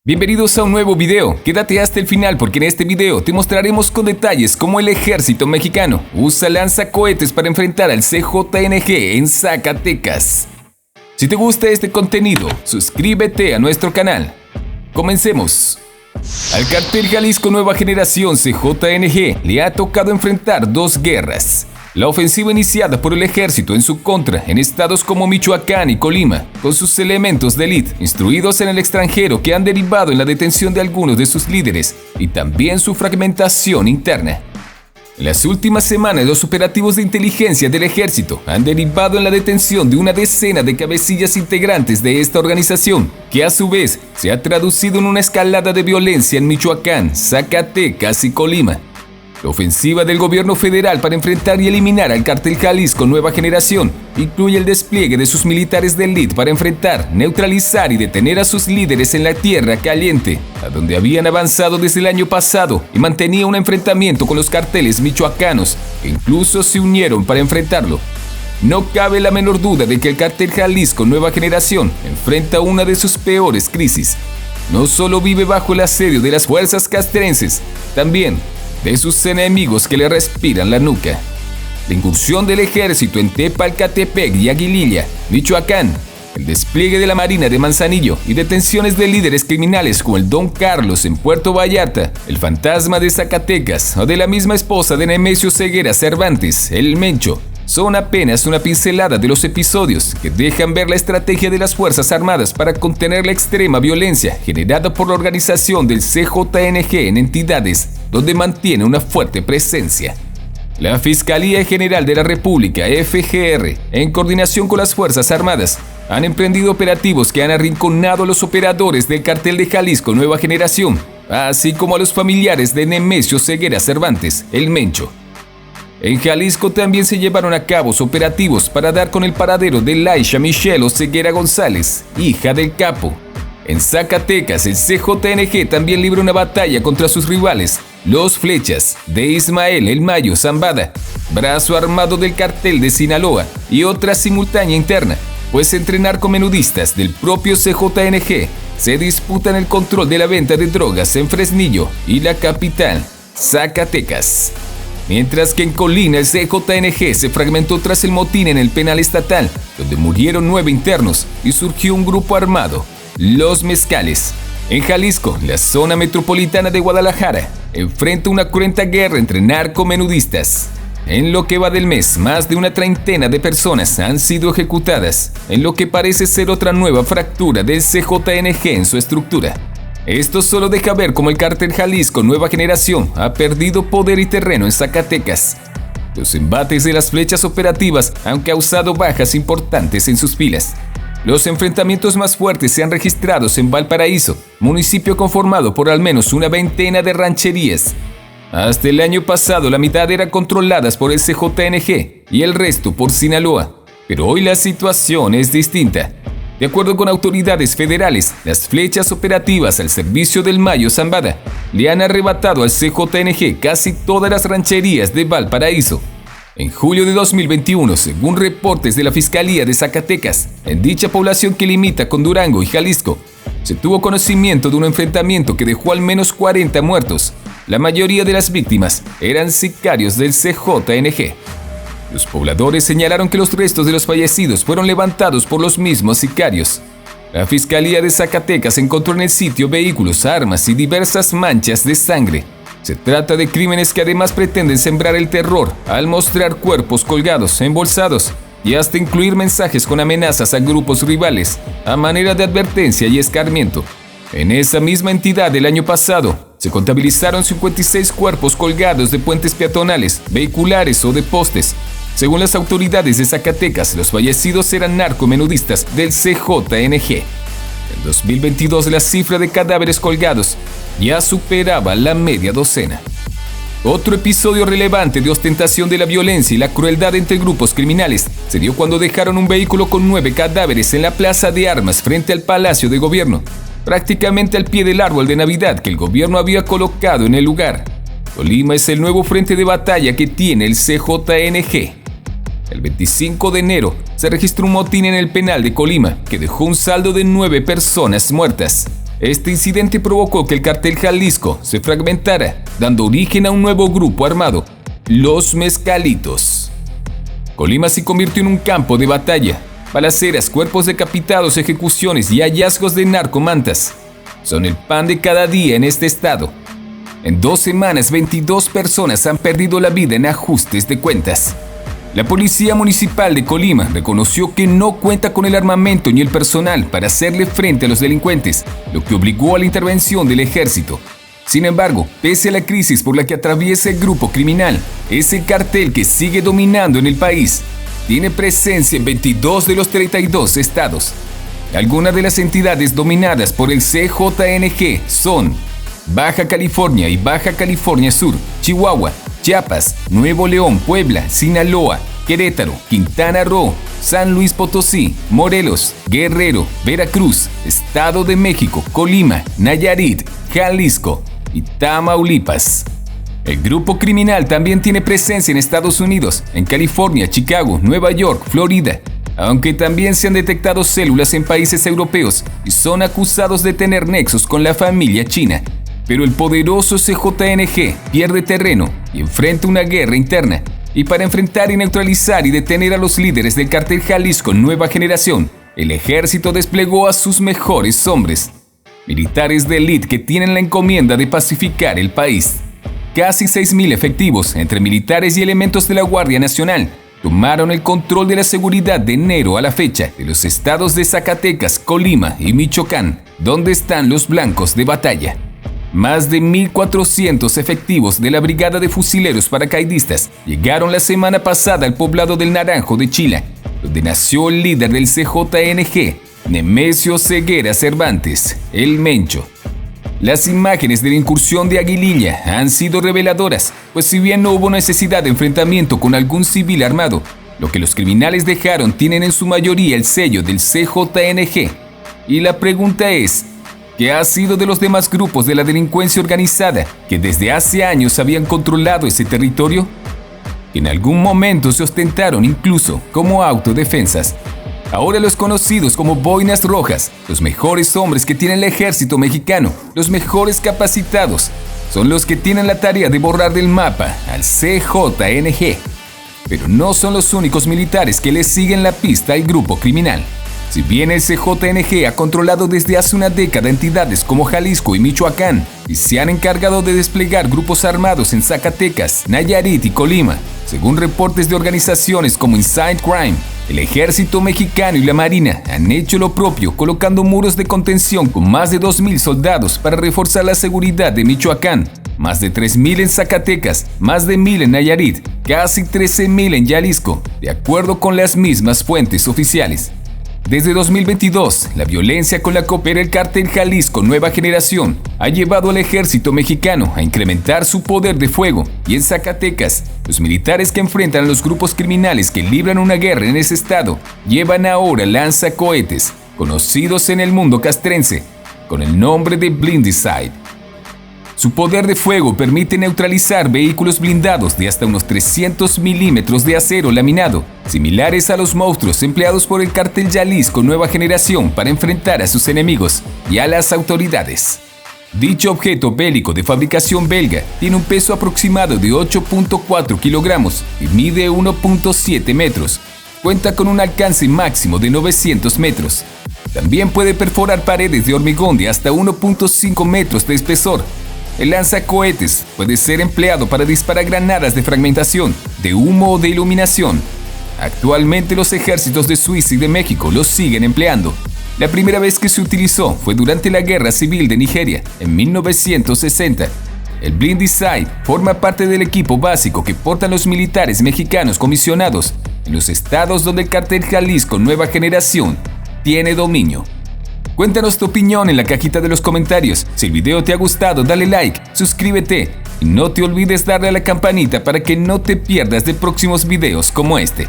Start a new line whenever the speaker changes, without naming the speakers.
Bienvenidos a un nuevo video, quédate hasta el final porque en este video te mostraremos con detalles cómo el ejército mexicano usa lanzacohetes para enfrentar al CJNG en Zacatecas. Si te gusta este contenido, suscríbete a nuestro canal. Comencemos. Al Cártel Jalisco Nueva Generación CJNG le ha tocado enfrentar dos guerras. La ofensiva iniciada por el ejército en su contra en estados como Michoacán y Colima, con sus elementos de élite instruidos en el extranjero que han derivado en la detención de algunos de sus líderes y también su fragmentación interna. En las últimas semanas, los operativos de inteligencia del ejército han derivado en la detención de una decena de cabecillas integrantes de esta organización, que a su vez se ha traducido en una escalada de violencia en Michoacán, Zacatecas y Colima. La ofensiva del gobierno federal para enfrentar y eliminar al Cártel Jalisco Nueva Generación incluye el despliegue de sus militares de élite para enfrentar, neutralizar y detener a sus líderes en la Tierra Caliente, a donde habían avanzado desde el año pasado y mantenía un enfrentamiento con los carteles michoacanos, que incluso se unieron para enfrentarlo. No cabe la menor duda de que el Cártel Jalisco Nueva Generación enfrenta una de sus peores crisis. No solo vive bajo el asedio de las fuerzas castrenses, también de sus enemigos que le respiran la nuca. La incursión del ejército en Tepalcatepec y Aguililla, Michoacán, el despliegue de la Marina de Manzanillo y detenciones de líderes criminales como el Don Carlos en Puerto Vallarta, el Fantasma de Zacatecas o de la misma esposa de Nemesio Ceguera Cervantes, el Mencho, son apenas una pincelada de los episodios que dejan ver la estrategia de las Fuerzas Armadas para contener la extrema violencia generada por la organización del CJNG en entidades donde mantiene una fuerte presencia. La Fiscalía General de la República, FGR, en coordinación con las Fuerzas Armadas, han emprendido operativos que han arrinconado a los operadores del Cártel de Jalisco Nueva Generación, así como a los familiares de Nemesio Ceguera Cervantes, el Mencho. En Jalisco también se llevaron a cabo operativos para dar con el paradero de Laisha Michelle Ceguera González, hija del capo. En Zacatecas, el CJNG también libró una batalla contra sus rivales, los Flechas, de Ismael El Mayo Zambada, brazo armado del Cartel de Sinaloa, y otra simultánea interna, pues entre narcomenudistas del propio CJNG se disputan el control de la venta de drogas en Fresnillo y la capital, Zacatecas. Mientras que en Colima el CJNG se fragmentó tras el motín en el penal estatal, donde murieron 9 internos y surgió un grupo armado, los Mezcales. En Jalisco, la zona metropolitana de Guadalajara enfrenta una cruenta guerra entre narcomenudistas. En lo que va del mes, más de una treintena de personas han sido ejecutadas, en lo que parece ser otra nueva fractura del CJNG en su estructura. Esto solo deja ver cómo el Cártel Jalisco Nueva Generación ha perdido poder y terreno en Zacatecas. Los embates de las flechas operativas han causado bajas importantes en sus filas. Los enfrentamientos más fuertes se han registrado en Valparaíso, municipio conformado por al menos una veintena de rancherías. Hasta el año pasado la mitad eran controladas por el CJNG y el resto por Sinaloa, pero hoy la situación es distinta. De acuerdo con autoridades federales, las flechas operativas al servicio del Mayo Zambada le han arrebatado al CJNG casi todas las rancherías de Valparaíso. En julio de 2021, según reportes de la Fiscalía de Zacatecas, en dicha población que limita con Durango y Jalisco, se tuvo conocimiento de un enfrentamiento que dejó al menos 40 muertos. La mayoría de las víctimas eran sicarios del CJNG. Los pobladores señalaron que los restos de los fallecidos fueron levantados por los mismos sicarios. La Fiscalía de Zacatecas encontró en el sitio vehículos, armas y diversas manchas de sangre. Se trata de crímenes que además pretenden sembrar el terror al mostrar cuerpos colgados, embolsados y hasta incluir mensajes con amenazas a grupos rivales, a manera de advertencia y escarmiento. En esa misma entidad el año pasado, se contabilizaron 56 cuerpos colgados de puentes peatonales, vehiculares o de postes. Según las autoridades de Zacatecas, los fallecidos eran narcomenudistas del CJNG. En 2022 la cifra de cadáveres colgados ya superaba la media docena. Otro episodio relevante de ostentación de la violencia y la crueldad entre grupos criminales se dio cuando dejaron un vehículo con 9 cadáveres en la plaza de armas frente al Palacio de Gobierno, prácticamente al pie del árbol de Navidad que el gobierno había colocado en el lugar. Colima es el nuevo frente de batalla que tiene el CJNG. El 25 de enero se registró un motín en el penal de Colima que dejó un saldo de 9 personas muertas. Este incidente provocó que el Cartel Jalisco se fragmentara, dando origen a un nuevo grupo armado, los Mezcalitos. Colima se convirtió en un campo de batalla. Balaceras, cuerpos decapitados, ejecuciones y hallazgos de narcomantas son el pan de cada día en este estado. En 2 semanas, 22 personas han perdido la vida en ajustes de cuentas. La Policía Municipal de Colima reconoció que no cuenta con el armamento ni el personal para hacerle frente a los delincuentes, lo que obligó a la intervención del ejército. Sin embargo, pese a la crisis por la que atraviesa el grupo criminal, es el cartel que sigue dominando en el país. Tiene presencia en 22 de los 32 estados. Algunas de las entidades dominadas por el CJNG son Baja California y Baja California Sur, Chihuahua, Chiapas, Nuevo León, Puebla, Sinaloa, Querétaro, Quintana Roo, San Luis Potosí, Morelos, Guerrero, Veracruz, Estado de México, Colima, Nayarit, Jalisco y Tamaulipas. El grupo criminal también tiene presencia en Estados Unidos, en California, Chicago, Nueva York, Florida, aunque también se han detectado células en países europeos y son acusados de tener nexos con la familia china. Pero el poderoso CJNG pierde terreno y enfrenta una guerra interna. Y para enfrentar y neutralizar y detener a los líderes del Cartel Jalisco Nueva Generación, el ejército desplegó a sus mejores hombres, militares de élite que tienen la encomienda de pacificar el país. Casi 6,000 efectivos, entre militares y elementos de la Guardia Nacional, tomaron el control de la seguridad de enero a la fecha de los estados de Zacatecas, Colima y Michoacán, donde están los blancos de batalla. Más de 1,400 efectivos de la Brigada de Fusileros Paracaidistas llegaron la semana pasada al poblado del Naranjo de Chila, donde nació el líder del CJNG, Nemesio Ceguera Cervantes, el Mencho. Las imágenes de la incursión de Aguililla han sido reveladoras, pues si bien no hubo necesidad de enfrentamiento con algún civil armado, lo que los criminales dejaron tienen en su mayoría el sello del CJNG. Y la pregunta es, ¿qué ha sido de los demás grupos de la delincuencia organizada que desde hace años habían controlado ese territorio? Que en algún momento se ostentaron incluso como autodefensas. Ahora los conocidos como boinas rojas, los mejores hombres que tiene el ejército mexicano, los mejores capacitados, son los que tienen la tarea de borrar del mapa al CJNG. Pero no son los únicos militares que le siguen la pista al grupo criminal. Si bien el CJNG ha controlado desde hace una década entidades como Jalisco y Michoacán, y se han encargado de desplegar grupos armados en Zacatecas, Nayarit y Colima, según reportes de organizaciones como Inside Crime, el ejército mexicano y la marina han hecho lo propio colocando muros de contención con más de 2,000 soldados para reforzar la seguridad de Michoacán, más de 3,000 en Zacatecas, más de 1,000 en Nayarit, casi 13,000 en Jalisco, de acuerdo con las mismas fuentes oficiales. Desde 2022, la violencia con la que opera el Cartel Jalisco Nueva Generación ha llevado al ejército mexicano a incrementar su poder de fuego, y en Zacatecas, los militares que enfrentan a los grupos criminales que libran una guerra en ese estado llevan ahora lanzacohetes, conocidos en el mundo castrense con el nombre de Blindicide. Su poder de fuego permite neutralizar vehículos blindados de hasta unos 300 milímetros de acero laminado, similares a los monstruos empleados por el Cartel Jalisco Nueva Generación para enfrentar a sus enemigos y a las autoridades. Dicho objeto bélico de fabricación belga tiene un peso aproximado de 8.4 kilogramos y mide 1.7 metros. Cuenta con un alcance máximo de 900 metros. También puede perforar paredes de hormigón de hasta 1.5 metros de espesor. El lanzacohetes puede ser empleado para disparar granadas de fragmentación, de humo o de iluminación. Actualmente los ejércitos de Suiza y de México los siguen empleando. La primera vez que se utilizó fue durante la Guerra Civil de Nigeria, en 1960. El Blindicide forma parte del equipo básico que portan los militares mexicanos comisionados en los estados donde el Cartel Jalisco Nueva Generación tiene dominio. Cuéntanos tu opinión en la cajita de los comentarios. Si el video te ha gustado, dale like, suscríbete y no te olvides darle a la campanita para que no te pierdas de próximos videos como este.